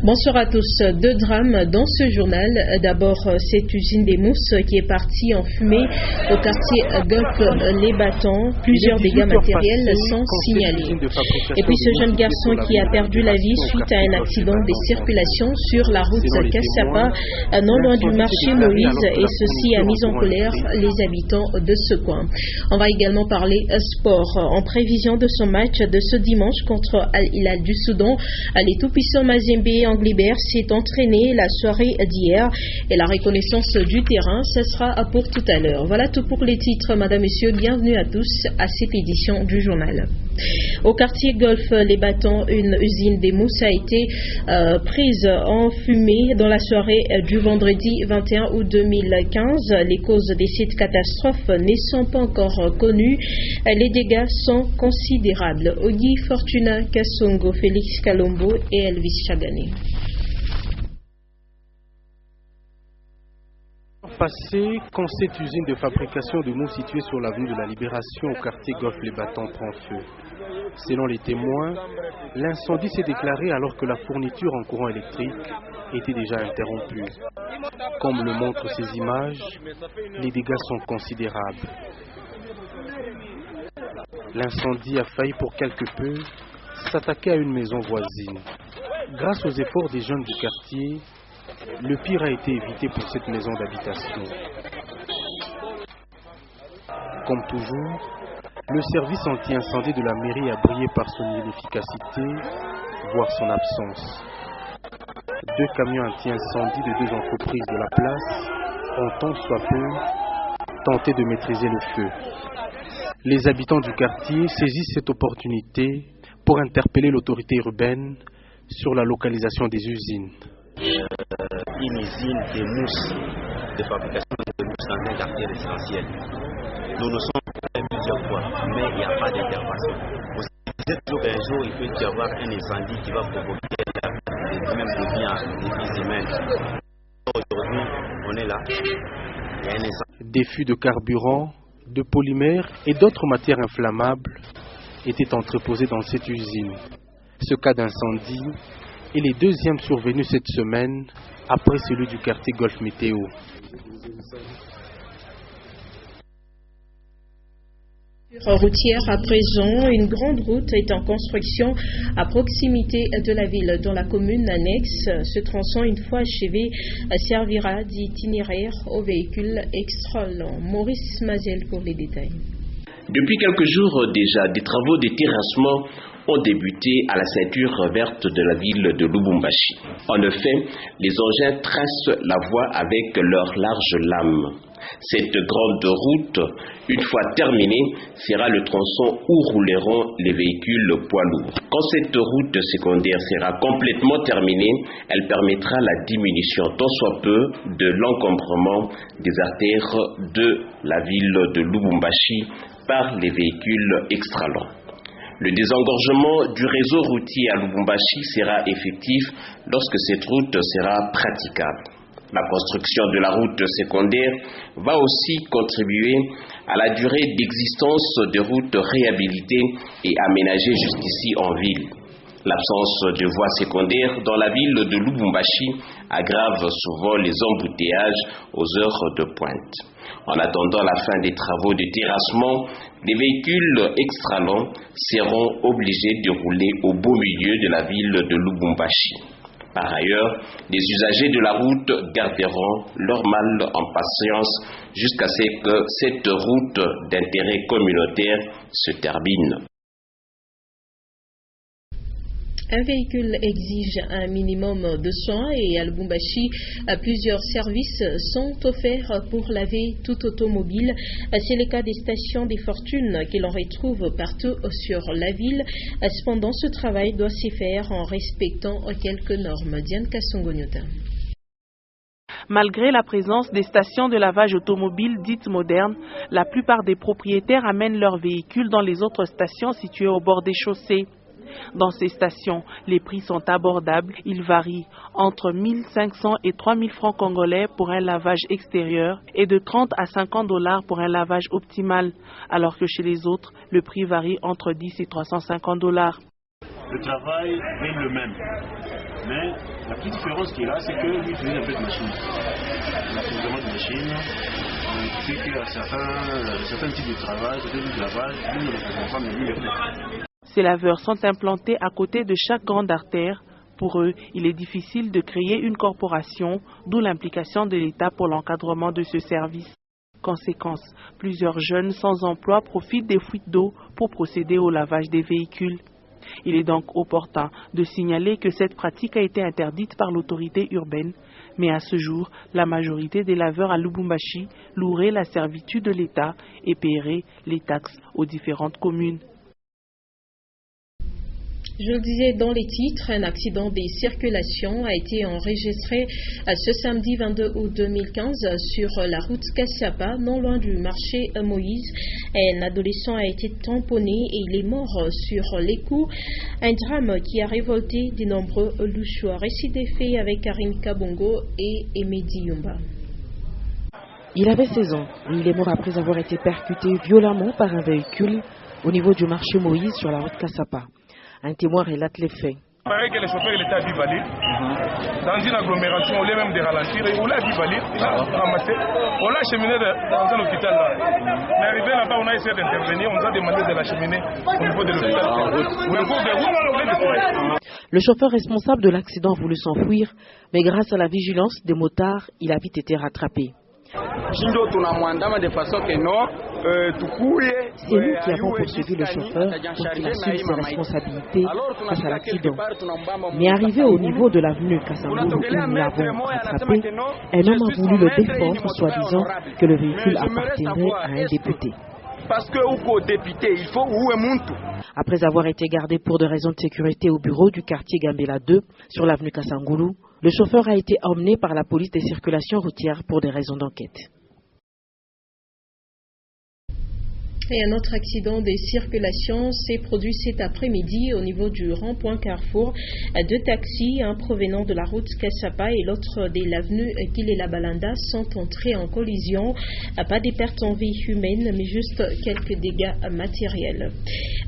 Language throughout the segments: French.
Bonsoir à tous. Deux drames dans ce journal. D'abord, cette usine des mousses qui est partie en fumée au quartier Golfe Les Battants. Plusieurs dégâts matériels sont signalés. Et puis ce jeune garçon qui a perdu la vie suite à un accident de circulation sur la route Kassapa, non loin du marché Moïse, et ceci a mis en colère les habitants de ce coin. On va également parler sport. En prévision de son match de ce dimanche contre Al-Hilal du Soudan, les tout-puissants Mazembe Anglibert s'est entraîné la soirée d'hier et la reconnaissance du terrain, ce sera pour tout à l'heure. Voilà tout pour les titres, madame, messieurs, bienvenue à tous à cette édition du journal. Au quartier Golfe Les Battants, une usine des mousses a été prise en fumée dans la soirée du vendredi 21 août 2015. Les causes de cette catastrophe ne sont pas encore connues. Les dégâts sont considérables. Ogi Fortuna Kassongo, Félix Kalombo et Elvis Chagani. Passé, quand cette usine de fabrication de mousse située sur l'avenue de la Libération au quartier Golfe Les Battants prend feu. Selon les témoins, l'incendie s'est déclaré alors que la fourniture en courant électrique était déjà interrompue. Comme le montrent ces images, les dégâts sont considérables. L'incendie a failli pour quelque peu s'attaquer à une maison voisine. Grâce aux efforts des jeunes du quartier, le pire a été évité pour cette maison d'habitation. Comme toujours, le service anti-incendie de la mairie a brillé par son inefficacité, voire son absence. 2 camions anti-incendie de 2 entreprises de la place ont tant soit peu tenté de maîtriser le feu. Les habitants du quartier saisissent cette opportunité pour interpeller l'autorité urbaine sur la localisation des usines. Une usine de mousse, de fabrication de mousse dans un quartier résidentiel. Nous nous sommes fait plusieurs fois, mais il n'y a pas d'intervention. Un jour, il peut y avoir un incendie qui va provoquer même des semaines. Aujourd'hui, on est là. Il y a un incendie. Des fûts de carburant, de polymères et d'autres matières inflammables étaient entreposés dans cette usine. Ce cas d'incendie est le deuxième survenu cette semaine après celui du quartier Golfe Météo. Routière à présent, une grande route est en construction à proximité de la ville, dans la commune annexe. Ce tronçon, une fois achevé, servira d'itinéraire aux véhicules extra longs. Maurice Maziel pour les détails. Depuis quelques jours déjà, des travaux de terrassement ont débuté à la ceinture verte de la ville de Lubumbashi. En effet, les engins tracent la voie avec leurs larges lames. Cette grande route, une fois terminée, sera le tronçon où rouleront les véhicules poids lourds. Quand cette route secondaire sera complètement terminée, elle permettra la diminution tant soit peu de l'encombrement des artères de la ville de Lubumbashi par les véhicules extra longs. Le désengorgement du réseau routier à Lubumbashi sera effectif lorsque cette route sera praticable. La construction de la route secondaire va aussi contribuer à la durée d'existence des routes réhabilitées et aménagées jusqu'ici en ville. L'absence de voies secondaires dans la ville de Lubumbashi aggrave souvent les embouteillages aux heures de pointe. En attendant la fin des travaux de terrassement, les véhicules extra longs seront obligés de rouler au beau milieu de la ville de Lubumbashi. Par ailleurs, les usagers de la route garderont leur mal en patience jusqu'à ce que cette route d'intérêt communautaire se termine. Un véhicule exige un minimum de soins et à Lubumbashi, plusieurs services sont offerts pour laver toute automobile. C'est le cas des stations des fortunes que l'on retrouve partout sur la ville. Cependant, ce travail doit se faire en respectant quelques normes. Diane Kassongo-Nyota. Malgré la présence des stations de lavage automobile dites modernes, la plupart des propriétaires amènent leurs véhicules dans les autres stations situées au bord des chaussées. Dans ces stations, les prix sont abordables. Ils varient entre 1 500 et 3 000 francs congolais pour un lavage extérieur et de 30 à 50 $ pour un lavage optimal, alors que chez les autres, le prix varie entre 10 et 350 $. Le travail est le même. Mais la petite différence qu'il a, c'est que lui utilise un peu de machine. Il a suffisamment de machine. Ce qui fait qu'à certains types de travail, certains types de lavage, nous ne le faisons pas, mais lui le fait. Ces laveurs sont implantés à côté de chaque grande artère. Pour eux, il est difficile de créer une corporation, d'où l'implication de l'État pour l'encadrement de ce service. Conséquence, plusieurs jeunes sans emploi profitent des fuites d'eau pour procéder au lavage des véhicules. Il est donc opportun de signaler que cette pratique a été interdite par l'autorité urbaine, mais à ce jour, la majorité des laveurs à Lubumbashi loueraient la servitude de l'État et paieraient les taxes aux différentes communes. Je le disais dans les titres, un accident des circulations a été enregistré ce samedi 22 août 2015 sur la route Kassapa, non loin du marché Moïse. Un adolescent a été tamponné et il est mort sur les coups. Un drame qui a révolté de nombreux Louchois. Récit des faits avec Karine Kabongo et Emedi Yumba. Il avait 16 ans et il est mort après avoir été percuté violemment par un véhicule au niveau du marché Moïse sur la route Kassapa. Un témoin relate les faits. Il paraît que le chauffeur était à Bivalir, dans une agglomération, au lieu même de ralentir, il voulait à Bivalir, il a ramassé, on l'a acheminé dans un hôpital là. Mais arrivé là-bas, on a essayé d'intervenir, on nous a demandé de l'acheminer au niveau de l'hôpital. Le chauffeur responsable de l'accident a voulu s'enfuir, mais grâce à la vigilance des motards, il a vite été rattrapé. C'est nous qui avons poursuivi le chauffeur pour qu'il assume ses responsabilités face à l'accident. Mais arrivé au niveau de l'avenue Kassangoulou où nous l'avons rattrapé, un homme a voulu le défendre, soi-disant que le véhicule appartenait à un député. Parce que au député, il faut où est Muntu. Après avoir été gardé pour des raisons de sécurité au bureau du quartier Gambela 2 sur l'avenue Kassangoulou, le chauffeur a été emmené par la police des circulations routières pour des raisons d'enquête. Et un autre accident de circulation s'est produit cet après-midi au niveau du rond-point Carrefour. Deux taxis, un provenant de la route Kassapa et l'autre de l'avenue Kilela Balanda, sont entrés en collision. Pas de pertes en vie humaine, mais juste quelques dégâts matériels.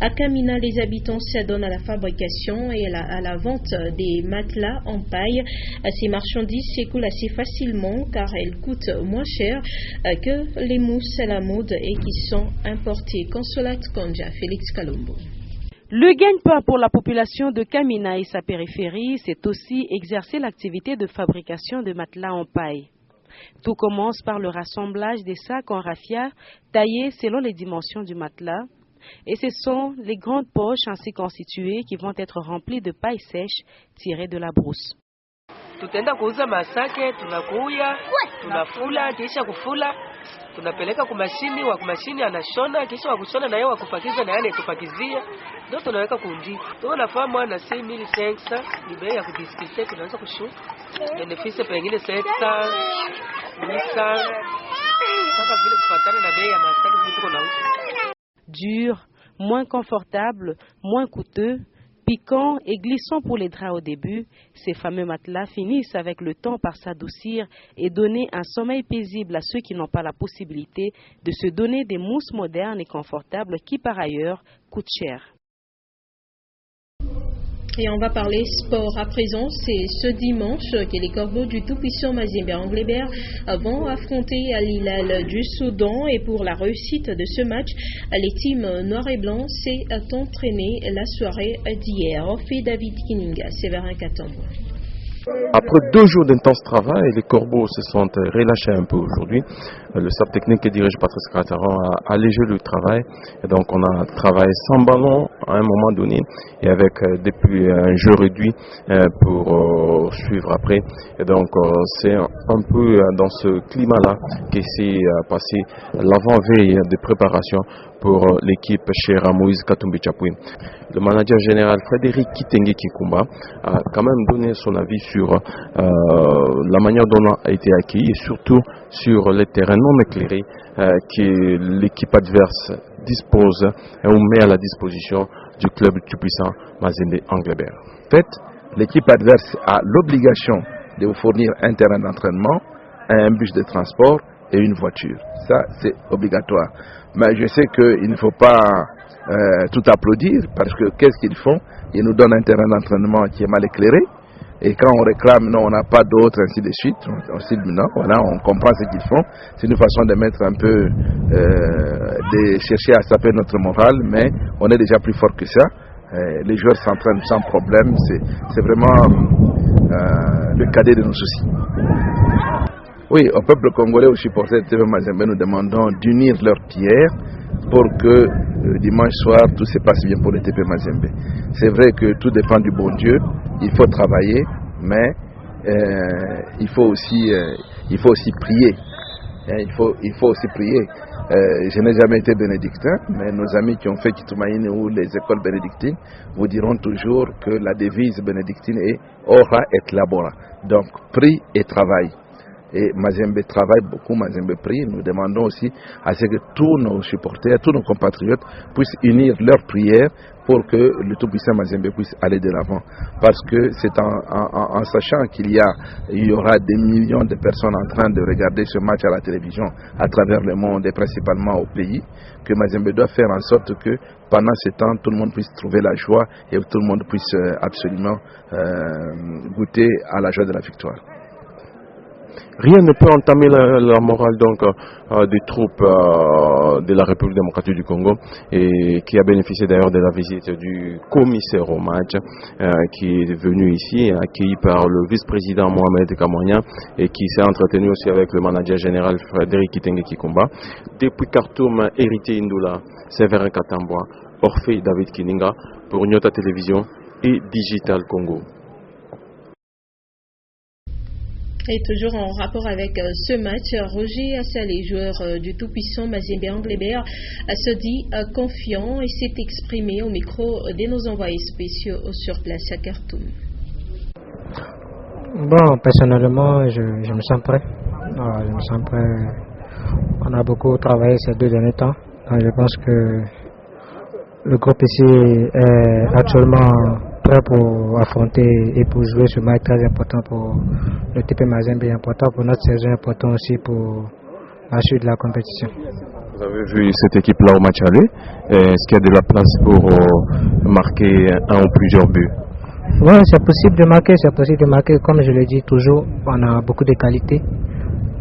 À Kamina, les habitants s'adonnent à la fabrication et à la vente des matelas en paille. Ces marchandises s'écoulent assez facilement car elles coûtent moins cher que les mousses à la mode et qui sont importées. Consolate Konja, Félix Kalombo. Le gagne-pain pour la population de Kamina et sa périphérie, c'est aussi exercer l'activité de fabrication de matelas en paille. Tout commence par le rassemblage des sacs en raffia taillés selon les dimensions du matelas. Et ce sont les grandes poches ainsi constituées qui vont être remplies de paille sèche tirée de la brousse. Tutaenda kuuza masake, tunakuya, tunafula, kisha kufula, tunapeleka kumashini, wa kumashini anashona, kisha wa kushona na yeye wa kupakiza na yeye tupakizia, ndio tunaweka kundi. Tunafahamu na 6500 ni bei ya kudiskite, tunaanza kushuka. Benefice pengine 700, 800. Sasa vile kufuatana na bei ya masake tuko na uso. Dur, moins confortable, moins coûteux, piquant et glissant pour les draps au début, ces fameux matelas finissent avec le temps par s'adoucir et donner un sommeil paisible à ceux qui n'ont pas la possibilité de se donner des mousses modernes et confortables qui par ailleurs coûtent cher. Et on va parler sport à présent. C'est ce dimanche que les Corbeaux du tout-puissant Mazembe Anglebert vont affronter Al Hilal du Soudan. Et pour la réussite de ce match, les teams noir et blanc s'est entraîné la soirée d'hier. On fait David Kininga, Séverin Katambo. Après 2 jours d'intense travail, les Corbeaux se sont relâchés un peu aujourd'hui. Le staff technique dirigé par Patrice Carataran a allégé le travail. Et donc on a travaillé sans ballon à un moment donné et avec depuis un jeu réduit pour suivre après. Et donc c'est un peu dans ce climat-là que s'est passé l'avant-veille de préparation pour l'équipe chez Moïse Katumbi Chapouin. Le manager général Frédéric Kitenge Kikumba a quand même donné son avis sur la manière dont on a été accueilli et surtout sur les terrains non éclairés que l'équipe adverse dispose et on met à la disposition du club tout-puissant Mazembe Anglebert. En fait, l'équipe adverse a l'obligation de vous fournir un terrain d'entraînement, un bus de transport et une voiture. Ça, c'est obligatoire. Mais je sais qu'il ne faut pas tout applaudir parce que qu'est-ce qu'ils font? Ils nous donnent un terrain d'entraînement qui est mal éclairé. Et quand on réclame, non, on n'a pas d'autre, ainsi de suite, on se dit non, voilà, on comprend ce qu'ils font. C'est une façon de mettre un peu, de chercher à saper notre morale, mais on est déjà plus fort que ça. Les joueurs s'entraînent sans problème, c'est vraiment le cadet de nos soucis. Oui, au peuple congolais, aux supporters de TV Mazembe, nous demandons d'unir leurs pierres pour que dimanche soir tout se passe bien pour le TP Mazembe. C'est vrai que tout dépend du bon Dieu, il faut travailler, mais il faut aussi prier. Il faut aussi prier. Je n'ai jamais été bénédictin, mais nos amis qui ont fait Kitumaïne ou les écoles bénédictines vous diront toujours que la devise bénédictine est Ora et Labora. Donc prie et travaille. Et Mazembe travaille beaucoup, Mazembe prie. Nous demandons aussi à ce que tous nos supporters, tous nos compatriotes puissent unir leurs prières pour que le tout-puissant Mazembe puisse aller de l'avant. Parce que c'est en sachant qu'il y aura des millions de personnes en train de regarder ce match à la télévision à travers le monde et principalement au pays, que Mazembe doit faire en sorte que pendant ce temps, tout le monde puisse trouver la joie et que tout le monde puisse absolument goûter à la joie de la victoire. Rien ne peut entamer la morale donc des troupes de la République démocratique du Congo, et qui a bénéficié d'ailleurs de la visite du commissaire au match qui est venu ici, accueilli par le vice-président Mohamed Kamouania, et qui s'est entretenu aussi avec le manager général Frédéric Kitenge Kikumba. Depuis Khartoum, Héritier Indula, Séverin Katambwa, Orphée David Kininga pour Nyota Télévision et Digital Congo. Et toujours en rapport avec ce match, Roger Assalé, joueur du tout-puissant Mazembe Anglebert, se dit confiant et s'est exprimé au micro de nos envoyés spéciaux sur place à Khartoum. Bon, personnellement, je me sens prêt. Je me sens prêt. On a beaucoup travaillé ces 2 derniers temps. Donc je pense que le groupe ici est actuellement prêt pour affronter et pour jouer ce match très important pour le TP Mazembe, important pour notre saison, important aussi pour la suite de la compétition. Vous avez vu cette équipe-là au match aller. Est-ce qu'il y a de la place pour marquer un ou plusieurs buts? Oui, c'est possible de marquer. Comme je le dis toujours, on a beaucoup de qualités.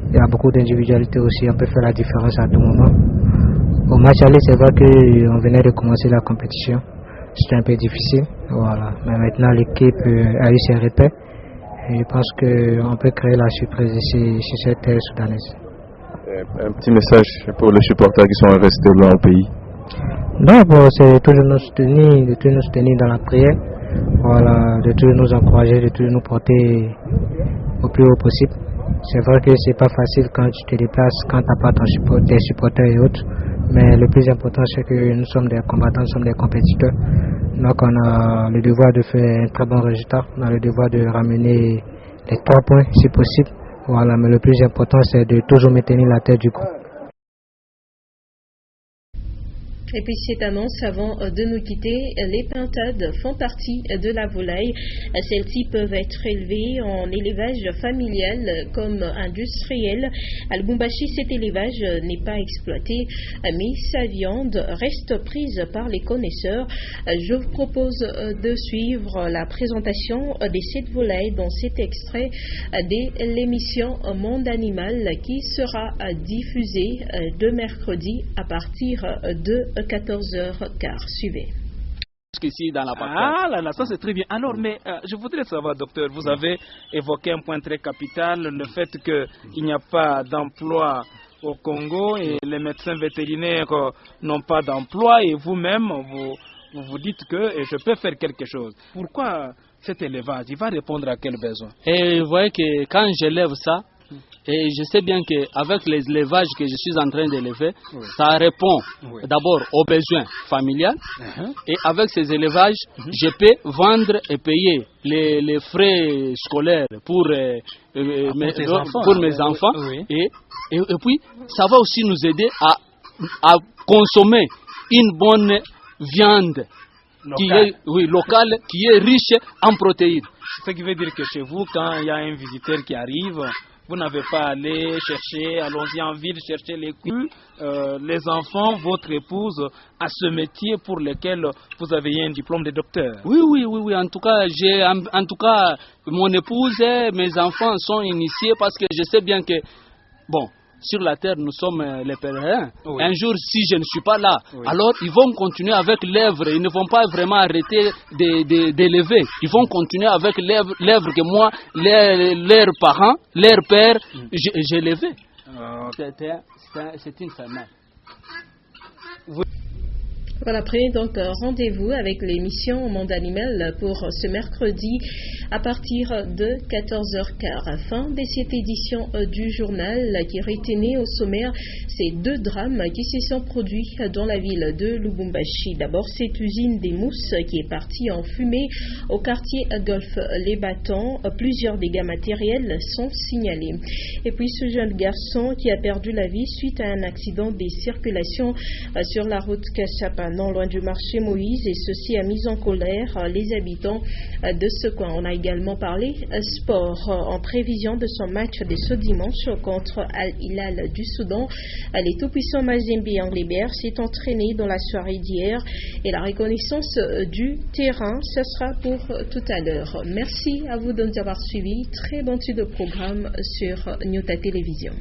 Il y a beaucoup d'individualité aussi. On peut faire la différence à tout moment. Au match aller, c'est vrai qu'on venait de commencer la compétition. C'était un peu difficile, voilà. Mais maintenant l'équipe a eu ses repères et je pense qu'on peut créer la surprise ici sur cette terre soudanaise. Un petit message pour les supporters qui sont restés loin au pays. Non, bon, c'est toujours nous soutenir dans la prière, voilà, de toujours nous encourager, de toujours nous porter au plus haut possible. C'est vrai que c'est pas facile quand tu te déplaces, quand tu n'as pas tes supporters et autres. Mais le plus important, c'est que nous sommes des combattants, nous sommes des compétiteurs. Donc on a le devoir de faire un très bon résultat. On a le devoir de ramener les 3 points si possible. Voilà, mais le plus important, c'est de toujours maintenir la tête du groupe. Et puis cette annonce avant de nous quitter, les pintades font partie de la volaille. Celles-ci peuvent être élevées en élevage familial comme industriel. À Lubumbashi, cet élevage n'est pas exploité, mais sa viande reste prise par les connaisseurs. Je vous propose de suivre la présentation de cette volaille dans cet extrait de l'émission Monde Animal qui sera diffusée de mercredi à partir de 14h15. Suivez. Ici dans la là, ça c'est très bien. Alors, mais je voudrais savoir, docteur, vous avez évoqué un point très capital, le fait qu'il n'y a pas d'emploi au Congo et les médecins vétérinaires n'ont pas d'emploi et vous-même, vous dites que je peux faire quelque chose. Pourquoi cet élevage? Il va répondre à quel besoin? Et vous voyez que quand j'élève ça, et je sais bien qu'avec les élevages que je suis en train d'élever, ça répond d'abord aux besoins familiaux. Et avec ces élevages, je peux vendre et payer les frais scolaires pour mes enfants. Et puis, ça va aussi nous aider à consommer une bonne viande locale, qui est riche en protéines. Ce qui veut dire que chez vous, quand il y a un visiteur qui arrive, vous n'avez pas à aller chercher, allons-y en ville, chercher les coups, les enfants, votre épouse, à ce métier pour lequel vous avez eu un diplôme de docteur. Oui. En tout cas, mon épouse et mes enfants sont initiés parce que je sais bien que, bon, sur la terre, nous sommes les pèlerins. Oui. Un jour, si je ne suis pas là, alors ils vont continuer avec l'œuvre. Ils ne vont pas vraiment arrêter d'élever. Ils vont continuer avec l'œuvre que moi, leurs parents, leurs pères, j'ai élevé. C'est une famille. Voilà, prenez donc rendez-vous avec l'émission Monde Animal pour ce mercredi à partir de 14h15. Fin de cette édition du journal qui retenait au sommaire ces 2 drames qui se sont produits dans la ville de Lubumbashi. D'abord, cette usine des mousses qui est partie en fumée au quartier Golf Les Batons. Plusieurs dégâts matériels sont signalés. Et puis, ce jeune garçon qui a perdu la vie suite à un accident de circulation sur la route Kachapa, non loin du marché Moïse, et ceci a mis en colère les habitants de ce coin. On a également parlé sport en prévision de son match de ce dimanche contre Al-Hilal du Soudan. Les tout-puissants Mazembe Anglébert s'est entraîné dans la soirée d'hier et la reconnaissance du terrain, ce sera pour tout à l'heure. Merci à vous de nous avoir suivis. Très bon type de programme sur Nyota Télévision.